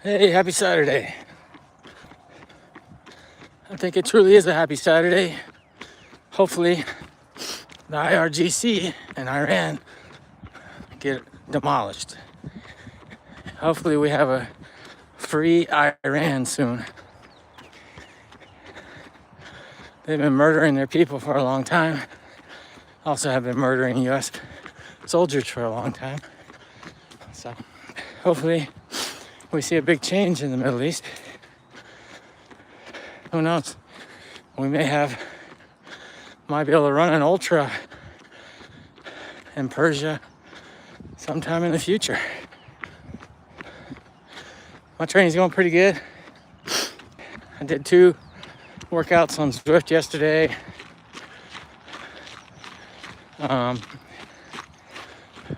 Hey, happy Saturday. I think it truly is a happy Saturday. Hopefully, the IRGC and Iran get demolished. Hopefully, we have a free Iran soon. They've been murdering their people for a long time. Also have been murdering US soldiers for a long time. So, hopefully, we see a big change in the Middle East. Who knows? We might be able to run an ultra in Persia sometime in the future. My training's going pretty good. I did 2 workouts on Zwift yesterday.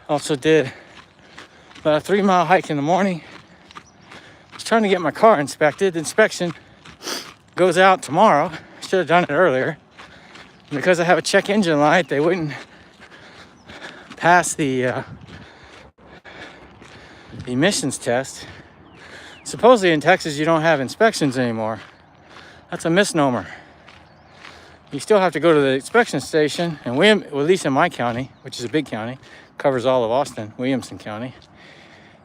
Also did about a 3-mile hike in the morning. I was trying to get my car inspected. The inspection goes out tomorrow. Should have done it earlier. Because I have a check engine light, they wouldn't pass the emissions test. Supposedly in Texas you don't have inspections anymore. That's a misnomer. You still have to go to the inspection station, and at least in my county, which is a big county, covers all of Austin, Williamson County,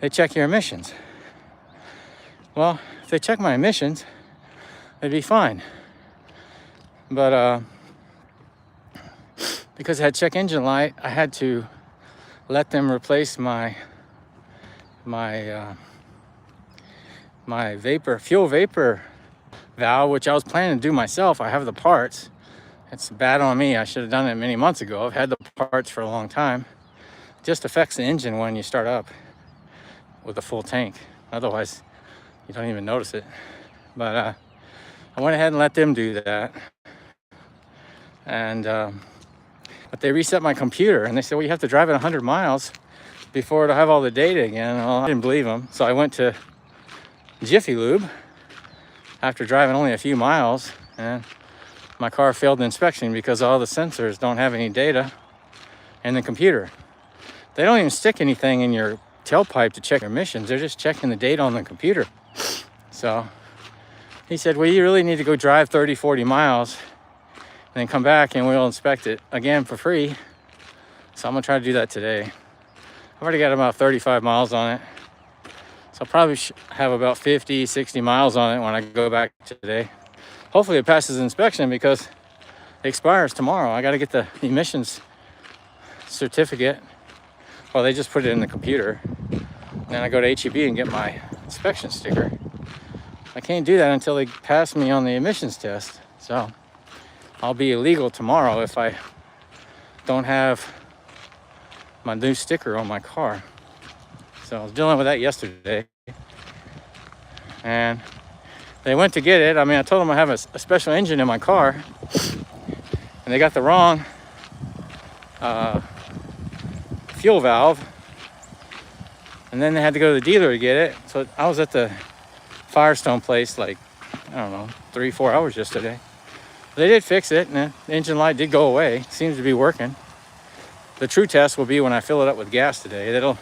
they check your emissions. Well, if they check my emissions, they'd be fine. But because I had check engine light, I had to let them replace my fuel vapor valve, which I was planning to do myself. I have the parts. It's bad on me. I should have done it many months ago. I've had the parts for a long time. It just affects the engine when you start up with a full tank. Otherwise, you don't even notice it. But I went ahead and let them do that. And but they reset my computer, and they said, well, you have to drive it 100 miles before it'll have all the data again. Well, I didn't believe them. So I went to Jiffy Lube after driving only a few miles, and my car failed the inspection because all the sensors don't have any data in the computer. They don't even stick anything in your tailpipe to check your emissions. They're just checking the data on the computer. So he said, well, you really need to go drive 30, 40 miles and then come back and we'll inspect it again for free. So I'm gonna try to do that today. I've already got about 35 miles on it. So I'll probably have about 50, 60 miles on it when I go back today. Hopefully it passes inspection because it expires tomorrow. I gotta get the emissions certificate. Well, they just put it in the computer. And then I go to HEB and get my inspection sticker. I can't do that until they pass me on the emissions test. So I'll be illegal tomorrow if I don't have my new sticker on my car. So I was dealing with that yesterday. And they went to get it. I mean, I told them I have a special engine in my car. And they got the wrong fuel valve. And then they had to go to the dealer to get it. So I was at the Firestone place like, I don't know, 3-4 hours yesterday. They did fix it, and the engine light did go away. Seems to be working. The true test will be when I fill it up with gas today. That'll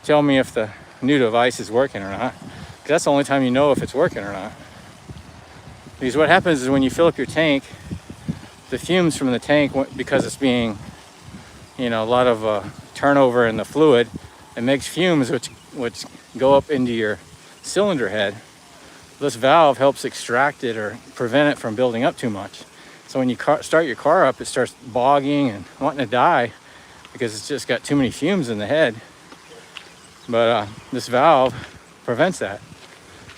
tell me if the new device is working or not. Because that's the only time you know if it's working or not. Because what happens is when you fill up your tank, the fumes from the tank, because it's being, a lot of turnover in the fluid, it makes fumes which go up into your cylinder head. This valve helps extract it or prevent it from building up too much. So when you start your car up, it starts bogging and wanting to die because it's just got too many fumes in the head. But this valve prevents that.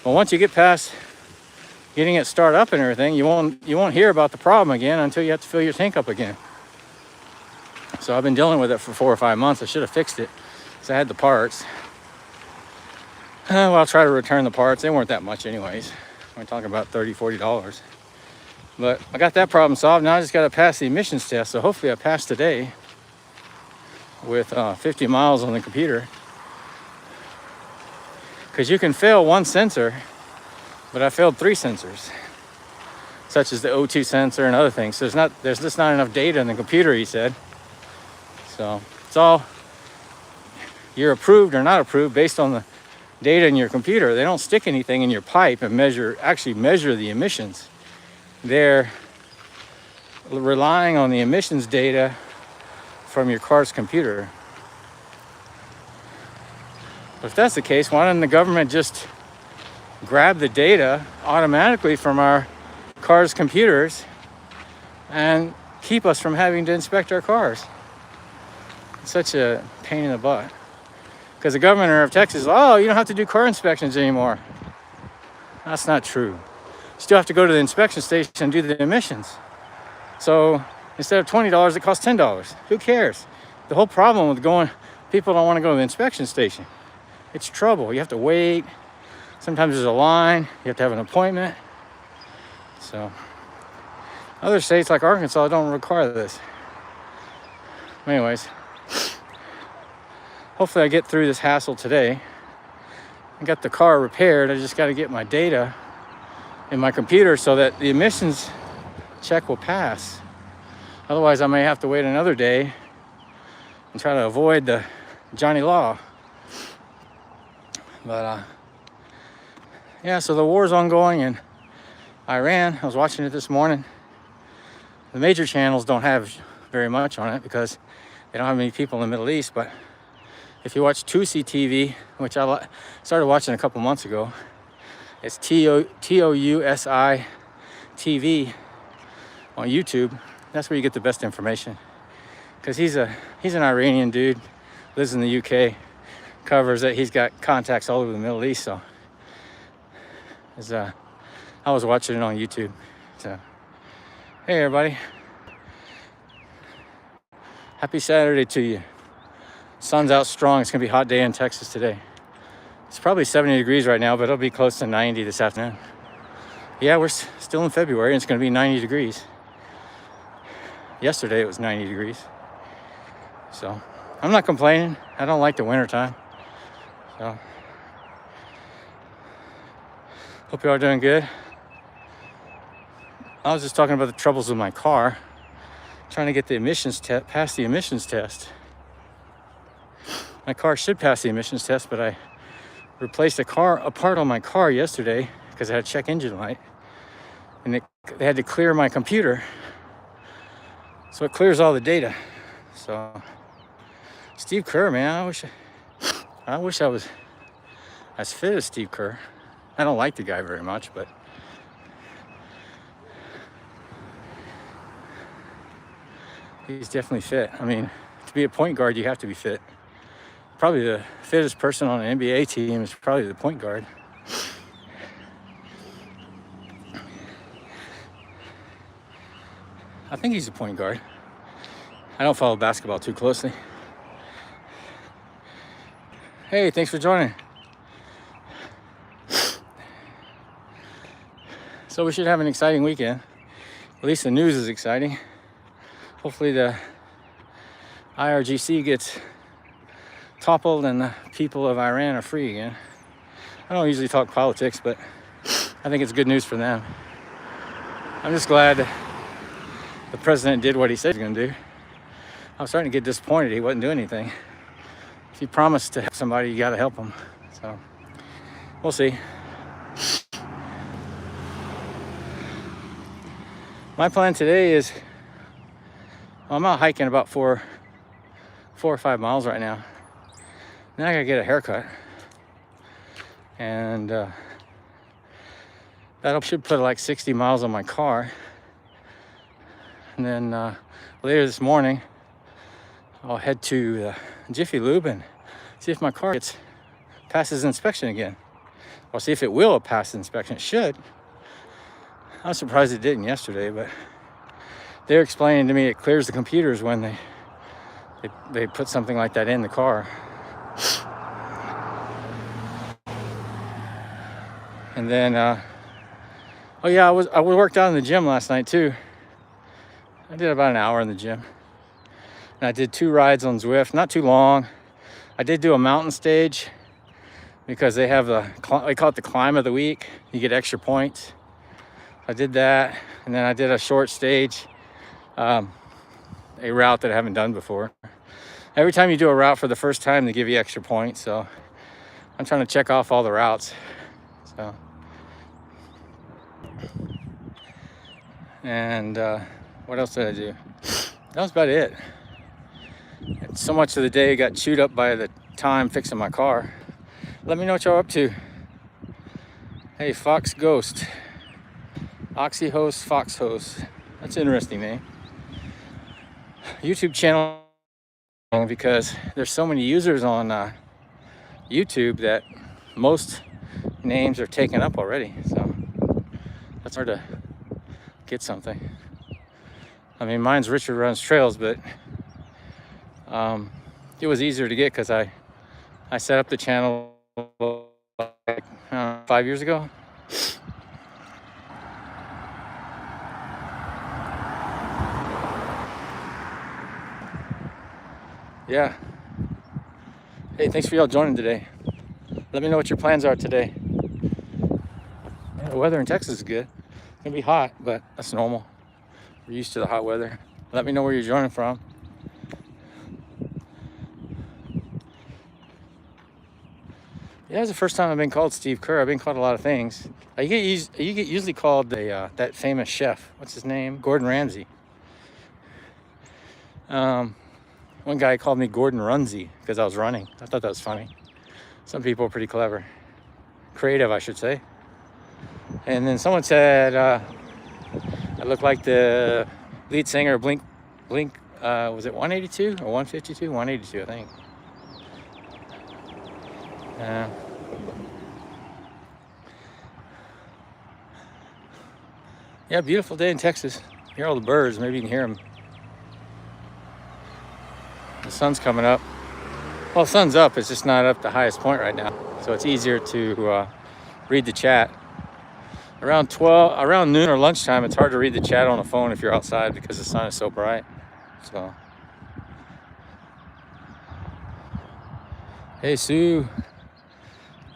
But once you get past getting it started up and everything, you won't hear about the problem again until you have to fill your tank up again. So I've been dealing with it for 4 or 5 months. I should have fixed it because I had the parts. Well, I'll try to return the parts. They weren't that much anyways. We're talking about $30, $40. But I got that problem solved. Now I just got to pass the emissions test. So hopefully I pass today with 50 miles on the computer. Because you can fail one sensor, but I failed 3 sensors, such as the O2 sensor and other things. So there's just not enough data in the computer, he said. So it's all, you're approved or not approved based on data in your computer. They don't stick anything in your pipe and actually measure the emissions. They're relying on the emissions data from your car's computer. But if that's the case, why doesn't the government just grab the data automatically from our cars' computers and keep us from having to inspect our cars? It's such a pain in the butt. Because the governor of Texas, oh, you don't have to do car inspections anymore. That's not true. You still have to go to the inspection station and do the emissions. So instead of $20, it costs $10. Who cares? The whole problem with people don't want to go to the inspection station. It's trouble. You have to wait. Sometimes there's a line. You have to have an appointment. So other states like Arkansas don't require this. Anyways, hopefully I get through this hassle today. I got the car repaired. I just got to get my data in my computer so that the emissions check will pass. Otherwise, I may have to wait another day and try to avoid the Johnny Law. But yeah, so the war's ongoing in Iran. I was watching it this morning. The major channels don't have very much on it because they don't have many people in the Middle East. But if you watch Tusi TV, which I started watching a couple months ago, it's Tousi TV on YouTube. That's where you get the best information. Because he's an Iranian dude, lives in the UK, covers it. He's got contacts all over the Middle East. So I was watching it on YouTube. So hey everybody, happy Saturday to you. Sun's out strong. It's gonna be a hot day in Texas today. It's probably 70 degrees right now, but it'll be close to 90 this afternoon. Yeah, we're still in February and it's gonna be 90 degrees. Yesterday it was 90 degrees. So I'm not complaining. I don't like the winter time. So hope you all are doing good. I was just talking about the troubles with my car, trying to get the emissions test, pass the emissions test. My car should pass the emissions test, but I replaced a part on my car yesterday because I had a check engine light, and they had to clear my computer, so it clears all the data. So Steve Kerr, man, I wish I was as fit as Steve Kerr. I don't like the guy very much, but he's definitely fit. I mean, to be a point guard, you have to be fit. Probably the fittest person on an NBA team is probably the point guard. I think he's a point guard. I don't follow basketball too closely. Hey, thanks for joining. So we should have an exciting weekend. At least the news is exciting. Hopefully the IRGC gets toppled and the people of Iran are free again. I don't usually talk politics, but I think it's good news for them. I'm just glad the president did what he said he was going to do. I was starting to get disappointed he wasn't doing anything. If you promise to help somebody, you got to help them. So we'll see. My plan today is, I'm out hiking about 4 or 5 miles right now. Then I gotta get a haircut, and that should put like 60 miles on my car. And then later this morning, I'll head to the Jiffy Lube and see if my car passes inspection again. I'll see if it will pass the inspection. It should. I'm surprised it didn't yesterday, but they're explaining to me it clears the computers when they put something like that in the car. And then, oh yeah, I worked out in the gym last night too. I did about an hour in the gym. And I did 2 rides on Zwift, not too long. I did do a mountain stage because they have they call it the climb of the week. You get extra points. I did that, and then I did a short stage, a route that I haven't done before. Every time you do a route for the first time, they give you extra points. So I'm trying to check off all the routes. So, and what else did I do? That was about it. And so much of the day got chewed up by the time fixing my car. Let me know what y'all up to. Hey, Fox Ghost. Oxy Host, Fox Host. That's an interesting name. YouTube channel, because there's so many users on YouTube that most names are taken up already. So that's hard to get something. I mean, mine's Richard Runs Trails, but it was easier to get because I set up the channel like 5 years ago. Yeah. Hey, thanks for y'all joining today. Let me know what your plans are today. Yeah, the weather in Texas is good. It's gonna be hot, but that's normal. We're used to the hot weather. Let me know where you're joining from. Yeah, it's the first time I've been called Steve Kerr. I've been called a lot of things. You get usually called that famous chef. What's his name? Gordon Ramsay. One guy called me Gordon Runzy because I was running. I thought that was funny. Some people are pretty clever. Creative, I should say. And then someone said I look like the lead singer of Blink, was it 182 or 152? 182, I think. Yeah, beautiful day in Texas. Hear all the birds, maybe you can hear them. The sun's coming up. Well, the sun's up, it's just not up the highest point right now. So it's easier to read the chat. Around noon or lunchtime, it's hard to read the chat on a phone if you're outside because the sun is so bright. So, hey Sue.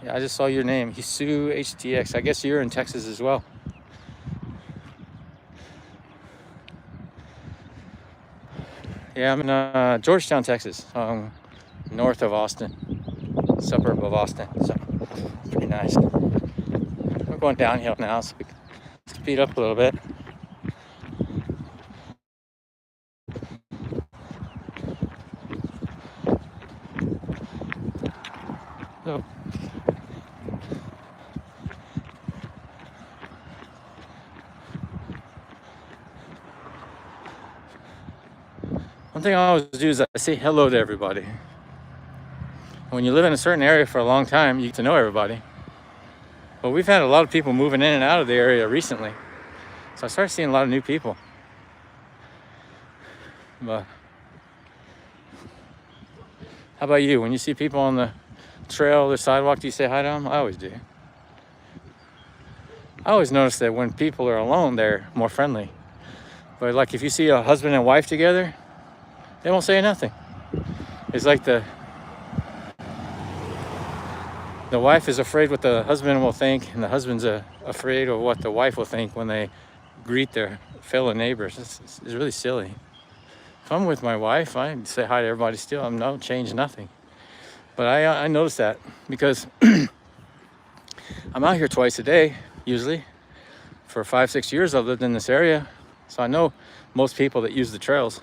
Yeah, I just saw your name. He's Sue HTX. I guess you're in Texas as well. Yeah, I'm in Georgetown, Texas, north of Austin, suburb of Austin. So it's pretty nice. We're going downhill now, so we can speed up a little bit. So, one thing I always do is I say hello to everybody. When you live in a certain area for a long time, you get to know everybody. But we've had a lot of people moving in and out of the area recently. So I started seeing a lot of new people. But how about you? When you see people on the trail or the sidewalk, do you say hi to them? I always do. I always notice that when people are alone, they're more friendly. But like if you see a husband and wife together, they won't say nothing. It's like the wife is afraid what the husband will think, and the husband's afraid of what the wife will think when they greet their fellow neighbors. It's really silly. If I'm with my wife, I say hi to everybody still. I don't change nothing. But I notice that because I'm out here twice a day, usually. For 5-6 years I've lived in this area, so I know most people that use the trails.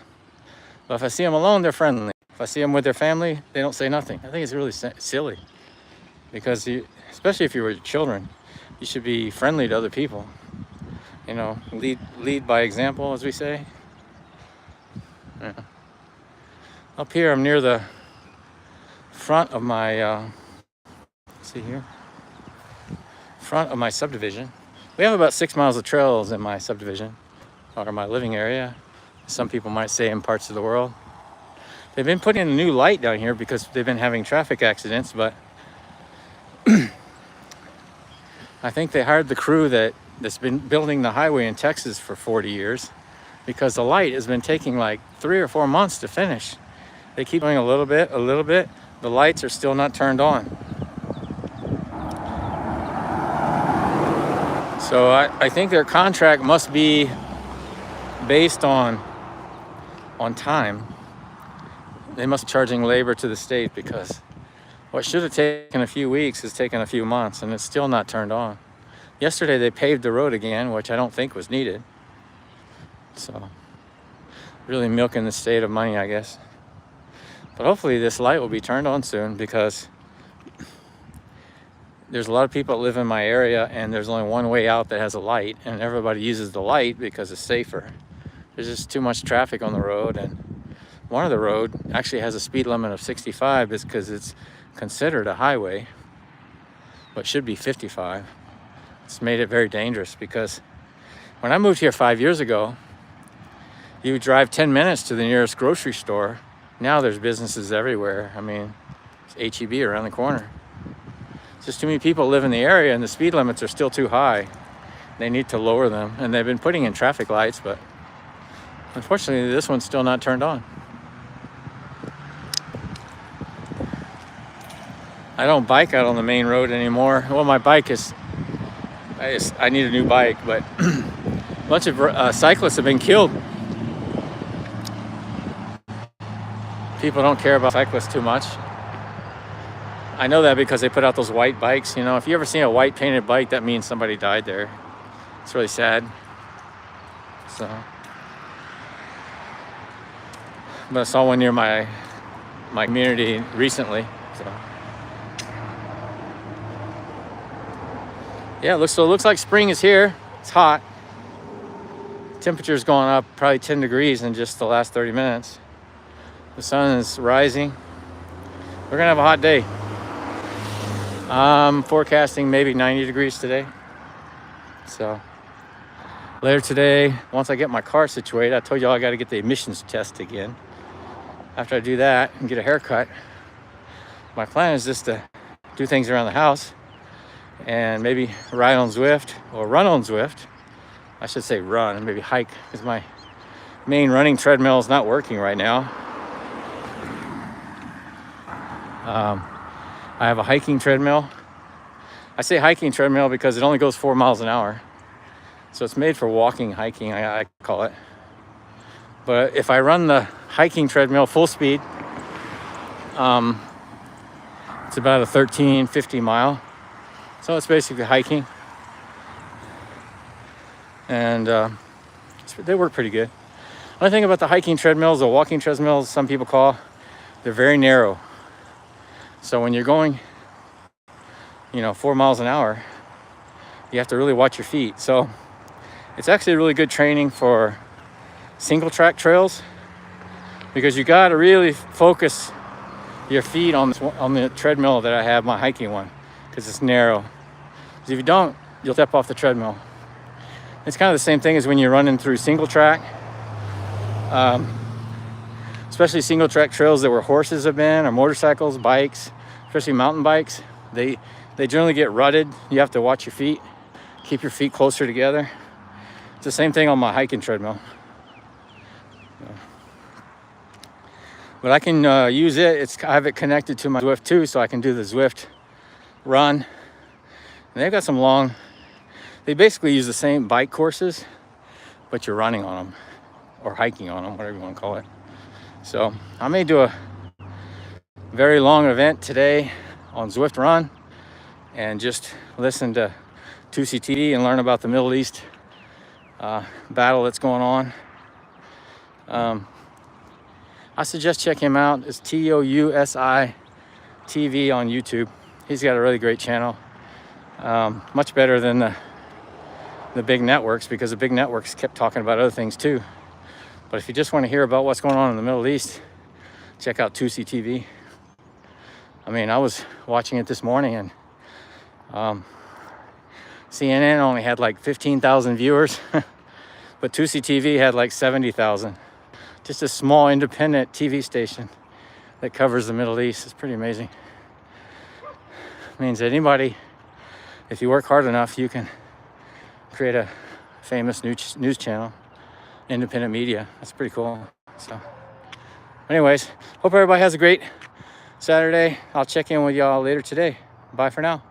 But if I see them alone, they're friendly. If I see them with their family, they don't say nothing. I think it's really silly. Because especially if you're with children, you should be friendly to other people. You know, lead by example, as we say. Yeah. Up here, I'm near the front of my, see here? Front of my subdivision. We have about 6 miles of trails in my subdivision, or my living area. Some people might say in parts of the world. They've been putting in a new light down here because they've been having traffic accidents, but I think they hired the crew that's been building the highway in Texas for 40 years because the light has been taking like 3 or 4 months to finish. They keep doing a little bit. The lights are still not turned on. So I think their contract must be based on time. They must be charging labor to the state because What should have taken a few weeks has taken a few months, and it's still not turned on. Yesterday they paved the road again, which I don't think was needed. So really milking the state of money, I guess. But hopefully this light will be turned on soon, because there's a lot of people that live in my area, and there's only one way out that has a light, and everybody uses the light because it's safer. There's just too much traffic on the road, and one of the road actually has a speed limit of 65 because it's considered a highway, but should be 55. It's made it very dangerous, because when I moved here 5 years ago, you would drive 10 minutes to the nearest grocery store. Now there's businesses everywhere. I mean, it's H-E-B around the corner. Just too many people live in the area, and the speed limits are still too high. They need to lower them, and they've been putting in traffic lights, but unfortunately this one's still not turned on. I don't bike out on the main road anymore. Well, my bike is, I need a new bike, but a bunch of cyclists have been killed. People don't care about cyclists too much. I know that because they put out those white bikes. You know, if you ever seen a white painted bike, that means somebody died there. It's really sad. So, but I saw one near my community recently. So, yeah, it looks like spring is here. It's hot. Temperature's going up probably 10 degrees in just the last 30 minutes. The sun is rising. We're gonna have a hot day. I'm forecasting maybe 90 degrees today. So later today, once I get my car situated, I told y'all I got to get the emissions test again. After I do that and get a haircut, my plan is just to do things around the house and maybe ride on Zwift or run on Zwift. I should say run and maybe hike, because my main running treadmill is not working right now. I have a hiking treadmill. I say hiking treadmill because it only goes 4 miles an hour. So it's made for walking, hiking, I call it. But if I run the hiking treadmill full speed, it's about a 1350 mile. So it's basically hiking. And they work pretty good. Another thing about the hiking treadmills, or walking treadmills, some people call, they're very narrow. So when you're going, 4 miles an hour, you have to really watch your feet. So it's actually really good training for single track trails, because you got to really focus your feet on the treadmill that I have, my hiking one, because it's narrow. Because if you don't, you'll step off the treadmill. It's kind of the same thing as when you're running through single track, especially single track trails that where horses have been, or motorcycles, bikes, especially mountain bikes. They generally get rutted. You have to watch your feet, keep your feet closer together. It's the same thing on my hiking treadmill. But I can use it. I have it connected to my Zwift too, so I can do the Zwift run. And they've got some long, they basically use the same bike courses, but you're running on them, or hiking on them, whatever you want to call it. So I may do a very long event today on Zwift Run, and just listen to 2CTV and learn about the Middle East battle that's going on. I suggest check him out. It's TOUSI TV on YouTube. He's got a really great channel, much better than the big networks, because the big networks kept talking about other things too. But if you just want to hear about what's going on in the Middle East, check out 2CTV. I mean, I was watching it this morning, and CNN only had like 15,000 viewers, but 2CTV had like 70,000. Just a small independent TV station that covers the Middle East. It's pretty amazing. It means that anybody, if you work hard enough, you can create a famous news channel, independent media. That's pretty cool. So anyways, hope everybody has a great Saturday. I'll check in with y'all later today. Bye for now.